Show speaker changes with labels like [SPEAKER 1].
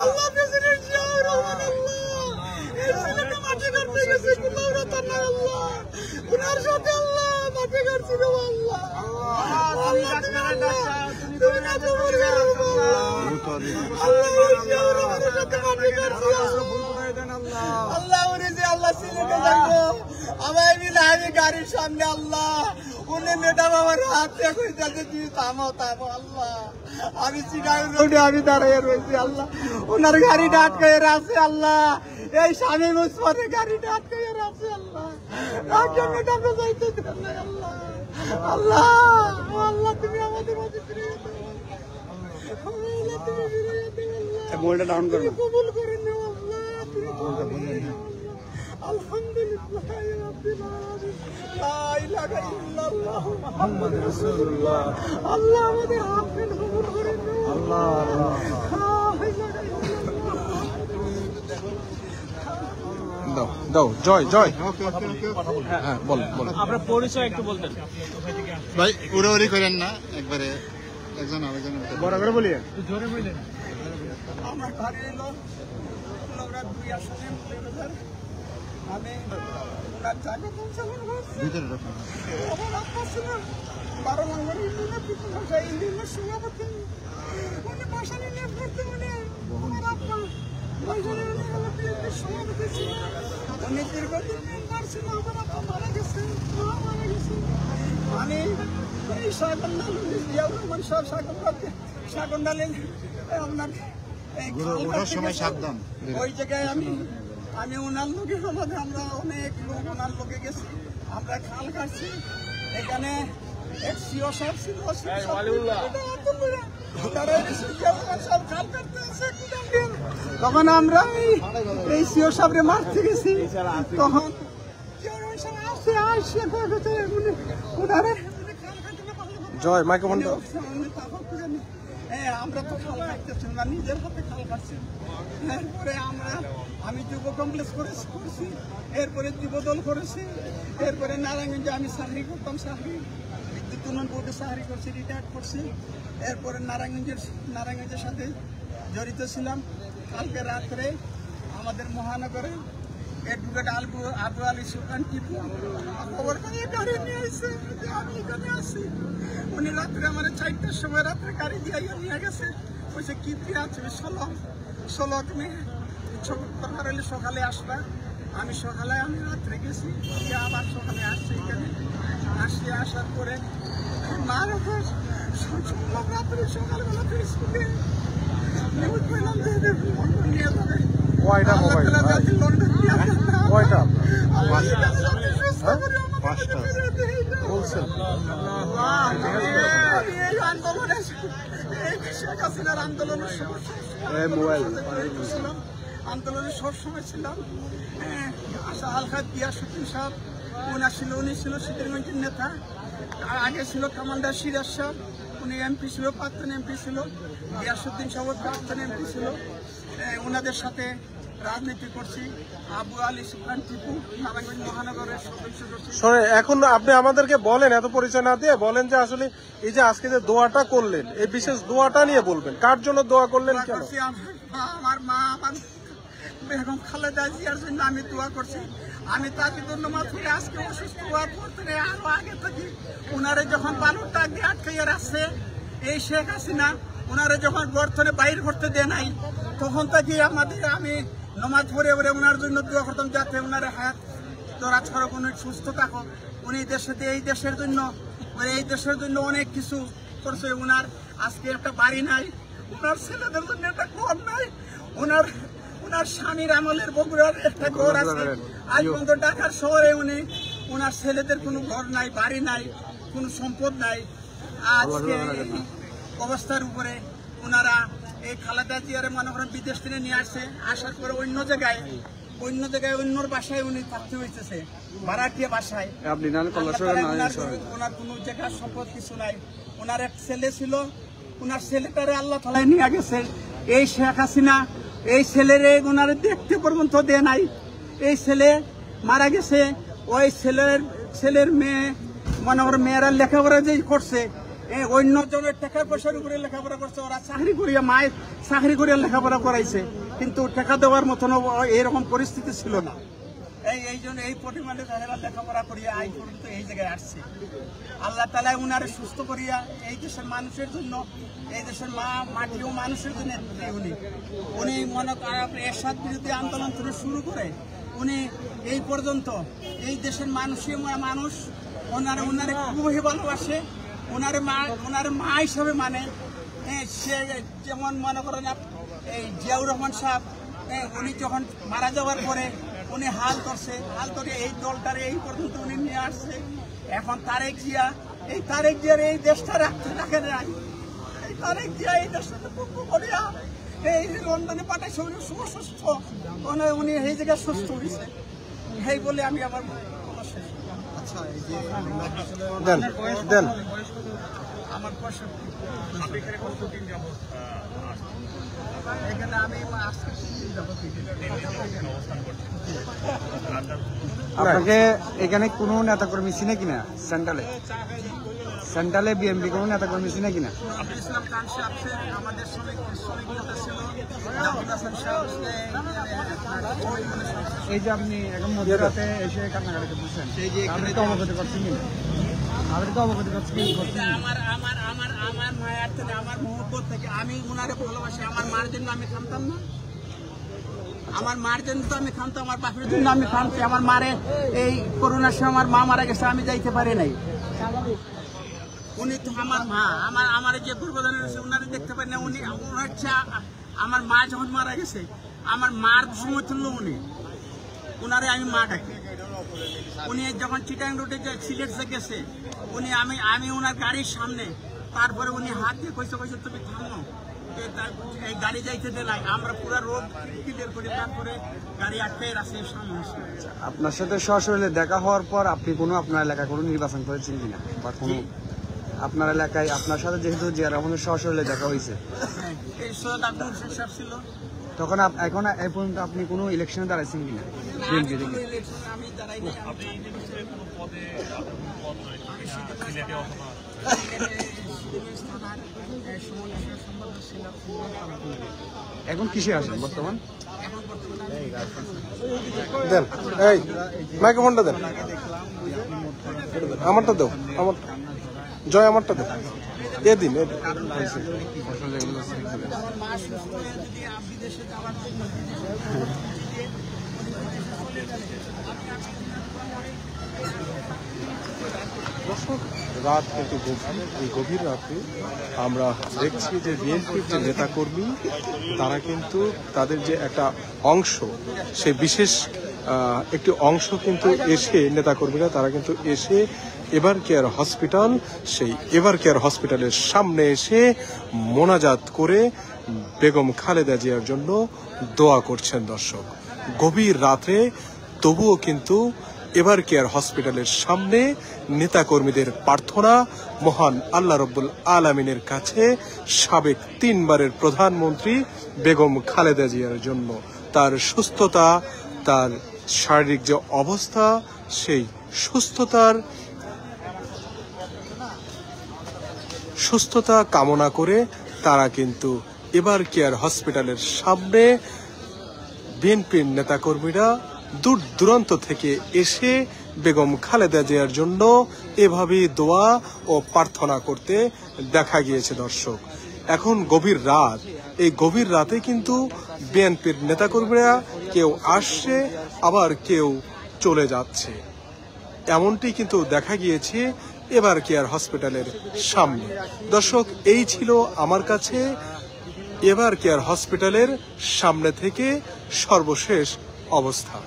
[SPEAKER 1] আল্লাহ president Ziaur Rahman আল্লাহ এই ছেলেটা মাঠে করতে গেছে কুলাউড়া না আল্লাহ উনার সাথে আল্লাহ মাঠে করছিল আল্লাহ আল্লাহ তুমি না তো বলে আল্লাহ জিয়াউর রহমানের সাথে মাঠে করছিল আল্লাহ উনি যে আল্লাহ ছেলেটা দেখো আমি লাইনে গাড়ির সামনে আল্লাহ উনি ম্যাডাম আমার হাত দেখে যাতে তুমি থামো থামো আল্লাহ আমি চিনাই রোডে আমি দাঁড়িয়ে রয়েছি আল্লাহ ওনার গাড়িটা আটকে আছে আল্লাহ এই স্বামী মুসফরের গাড়িটা আটকে আছে আল্লাহ ম্যাডামে যাইতে দেন না আল্লাহ আল্লাহ আল্লাহ তুমি আমাদের মাঝে ফিরিয়ে দাও আল্লাহ তুমি ফিরিয়ে দাও মোবাইলটা ডাউন করো কবুল করে নাও আল্লাহ আলহামদুলিল্লাহ রাব্বিল আলামিন লা ইলাহা ইল্লাল্লাহ মুহাম্মাদুর রাসূলুল্লাহ আল্লাহ আমাদের হাতকে কবুল করে নাও আল্লাহ দাও দাও জয় জয় হ্যাঁ বল বল আপনার পরিচয় একটু বলতেন ভাই উড়াউড়ি করেন না একবারে একজন আরেকজন বড় করে বলি একটু জোরে বলেন আমার বাড়ি হলো কুলাউড়া 2 আসনে বাজার আমি ওনার জায়গা পৌঁছানো হয়েছে ভিতরে রাখুন আমার আপা ছিল 12 নম্বর ইন্ডিয়ানের পিছু ভাষা ইন্ডিয়ানের সভাপতি উনি বাসা নিয়ে পড়তে মানে আমার আপা ওইখানে সভাপতি ছিল উনি দীর্ঘদিন মেম্বার ছিল আমার আপা মারা গেছে মা মারা গেছে আমি এই সাগরনাল জিয়াউর রহমান সাহেব সাগরনালে আপনার ওটার সময় সাবধান ওই জায়গায় আমি ওনার লোকে আমাদের আমরা অনেক লোক ওনার লোকে গেছি আমরা খাল কাটছি এখানে এক সিও সাহেব ছিল তখন আমরা এই সিও সাহেবরে মারতে গেছি তখন জয় মাইক্রোফোন আমরা তো খাল কাটতেছি না নিজের হাতে খাল কাটছি এরপরে আমি যুব কমপ্লেক্স করছি এরপরে যুবদল করেছি এরপরে নারায়ণগঞ্জে আমি চাকরি করতাম বিদ্যুৎ উন্নয়ন বোর্ডে চাকরি করছি রিটায়ার্ড করছি এরপরে নারায়ণগঞ্জের সাথে জড়িত ছিলাম কালকে রাত্রে আমাদের মহানগরে অ্যাডভোকেট আবু আলী সুলতান টিপু খবর পেয়ে গাড়ি নিয়ে আসছে আমি এখানে আসি উনি রাত্রে আমার 4টার সময় রাত্রে গাড়ি দিয়ে নিয়ে গেছে বলছে কি দিয়ে আছে 16 তুমি দরকার হলে সকালে আসবা আমি রাত্রে গেছি আবার সকালে আসছি এখানে আসার পরে মার রাত্রে সকালবেলা ফিরে স্কুলে নিউজ পেলাম যে লন্ডন নিয়ে যাবে কয়টা মোবাইল কয়টা 5টা বলছেন আন্দোলনের শেখ হাসিনার আন্দোলনের আন্দোলনের সবসময় ছিলাম আশা হালকা গিয়াসউদ্দিন সাহেব উনি ছিল শীতেরগঞ্জের নেতা আগে ছিল কমান্ডার সিরাজ সাহেব উনি এমপি ছিল প্রাক্তন এমপি ছিল গিয়াসউদ্দিন সাহেব প্রাক্তন এমপি ছিল ওনাদের সাথে রাজনীতি করছি আবু আলী সুলতান টিপু নারায়ণগঞ্জ মহানগরের সদস্য এখন আপনি আমাদেরকে বলেন এত পরিচয় না দিয়ে বলেন যে আসলে এই যে আজকে যে দোয়াটা করলেন এই বিশেষ দোয়াটা নিয়ে বলবেন কার জন্য দোয়া করলেন কেন আমার মা আমার বেগম খালেদা জিয়ার জন্য আমি দোয়া করছি আমি তাকে ধন্যবাদ করে আজকে অসুস্থ হওয়ার পর থেকে আরো আগে থাকি ওনারে যখন বালুর টাক দিয়ে আটকাইয়া রাখছে এই শেখ হাসিনা ওনারে যখন গর্থনে বাইর করতে দেয় নাই তখন থেকে আমি নমাজ পড়ে ওনার জন্য দোয়া করতাম যাতে ওনার হায়াত দরাজ করো উনি সুস্থ থাকো উনি এই দেশের জন্য অনেক কিছু করছে ওনার আজকে একটা বাড়ি নাই ওনার ছেলেদের জন্য একটা ঘর নাই ওনার স্বামীর আমলের বগুড়ার একটা ঘর আছে আজ পর্যন্ত ঢাকার শহরে ওনার ছেলেদের কোনো ঘর নাই বাড়ি নাই কোনো সম্পদ নাই আজকে অবস্থার উপরে ওনারা এই খালেদা জিয়ারে মনে করেন বিদেশ থেকে নিয়ে আসছে আসার পরে অন্য জায়গায় অন্যর বাসায় উনি থাকতে হইতেছে ভাড়াটিয়া বাসায় ওনার কোনো জায়গার সম্পদ কিছু নাই ওনার এক ছেলে ছিল ওনার ছেলেটারে আল্লাহ তাআলা নিয়ে গেছে এই শেখ হাসিনা এই ছেলেরে ওনারে দেখতে পর্যন্ত দেয় নাই এই ছেলে মারা গেছে ওই ছেলের মেয়ে মনে করেন মেয়েরা লেখাপড়া যে করছে অন্য জনের টাকা পয়সার উপরে লেখাপড়া করছে, ওরা চাকরি করিয়া মায়ের চাকরি করিয়া লেখাপড়া করাইছে, কিন্তু টাকা দেওয়ার মতন এরকম পরিস্থিতি ছিল না। এই জন্য এই পরিমাণে তারা লেখাপড়া করিয়া আই পর্যন্ত এই জায়গায় আসছে। আল্লাহ তাআলা উনারে সুস্থ করিয়া এই দেশের মানুষের জন্য, এই দেশের মাটি ও মানুষের জন্য উনি মনে করেন এরশাদ বিরোধী আন্দোলন থেকে শুরু করে উনি এই পর্যন্ত এই দেশের মানুষ ওনারে খুবই ভালোবাসে, ওনারে মা হিসাবে মানে। সে যেমন মনে করেন এই জিয়াউর রহমান সাহেব, উনি যখন মারা যাওয়ার পরে উনি হাল করে এই দলটারে এই পর্যন্ত উনি নিয়ে আসছে। এখন তারেক জিয়ার এই দেশটা রাখে নাই, এই তারেক জিয়া এই দেশটা করিয়া এই লন্ডনে পাঠাইছে, উনি সুস্থ, উনি এই জায়গায় সুস্থ হয়েছে। এই বলে আমি আবার আচ্ছা দেন আমার এখানে আমি
[SPEAKER 2] আপনাকে এখানে কোন নেতাকর্মী চিনে কিনা? সেন্ট্রালে বিএনপি কোন নেতাকর্মী চিনে কিনা?
[SPEAKER 1] আমাদের
[SPEAKER 2] এই যে আপনি এখন মধ্যরাতে এসে কান্নাকাটি করছেন, আপনি তো অবগত করছেন কিনা? আপনি তো অবগত করছেন
[SPEAKER 1] আমার মায়ের থেকে, আমার মহব্বত থেকে আমি ওনারে ভালোবাসি। আমার মার জন্য আমি থামতাম না, আমার মার জন্য তো আমি থামতাম, আমার বাপের জন্য আমি থামছি। আমার মারে এই করোনার সময় আমার মা মারা গেছে, আমি যাইতে পারি নাই। উনি তো আমার মা, আমার যে পূর্বদান রয়েছে ওনারে দেখতে পারি না। উনি হচ্ছে আমার মা যখন মারা গেছে, আমার মার সময় তুললো উনারে আমি মা ডাকি। উনি যখন চিটাং রোডে সিলেট গেছে, আমি ওনার গাড়ির সামনে, তারপরে উনি হাত দিয়ে কইছে তুমি থামো, এই গাড়ি যাইতে দে নাই। আমরা পুরো রোড ক্লিয়ার করে তারপরে গাড়ি আটকে রাস্তায় সামনে।
[SPEAKER 2] আপনার সাথে সরাসরি দেখা হওয়ার পর আপনি আপনার এলাকায় কোনো নির্বাচন করেছেন কিনা, বা কোনো আপনার এলাকায় আপনার সাথে যেহেতু জিয়া রহমানের সরাসরি দেখা হয়েছে,
[SPEAKER 1] ছিল
[SPEAKER 2] তখন এখন এই পর্যন্ত আপনি কোনো ইলেকশনে দাঁড়াইছেন কিনা? বিএনপি থেকে
[SPEAKER 1] আমি দাঁড়াই
[SPEAKER 2] এখন কিসে আসেন বর্তমান?
[SPEAKER 3] দেন এই মাইক্রোফোনটা দেন, আমারটা দাও, আমারটা জয়, আমারটা দাও, এদিন রাত কিন্তু এই গভীর রাতে আমরা দেখছি যে বিএনপির যে নেতাকর্মী তারা কিন্তু তাদের যে একটা অংশ, সে বিশেষ একটি অংশ কিন্তু এসে নেতাকর্মীরা তারা কিন্তু এসে এভার কেয়ার হসপিটাল, সেই এভার কেয়ার হসপিটালের সামনে এসে মোনাজাত করে বেগম খালেদা জিয়ার জন্য দোয়া করছেন। দর্শক, গভীর রাতে তবুও কিন্তু এভার কেয়ার হসপিটালের সামনে নেতাকর্মীদের প্রার্থনা মহান আল্লাহ রব্বুল আলামিনের কাছে সাবেক 3 বারের প্রধানমন্ত্রী বেগম খালেদা জিয়ার জন্য, তার সুস্থতা, তার শারীরিক যে অবস্থা, সেই সুস্থতা কামনা করে তারা কিন্তু এভার কেয়ার হসপিটালের সামনে বিএনপির নেতাকর্মীরা দূর দূরান্ত থেকে এসে বেগম খালেদা জিয়ার জন্য এভাবে দোয়া ও প্রার্থনা করতে দেখা গিয়েছে। দর্শক, এখন গভীর রাত, এই গভীর রাতে কিন্তু বিএনপির নেতাকর্মীরা কেউ আসছে, আবার কেউ চলে যাচ্ছে, এমনটি কিন্তু দেখা গিয়েছে এভার কেয়ার হসপিটালের সামনে। দর্শক, এই ছিল আমার কাছে এভার কেয়ার হসপিটালের সামনে থেকে সর্বশেষ অবস্থা।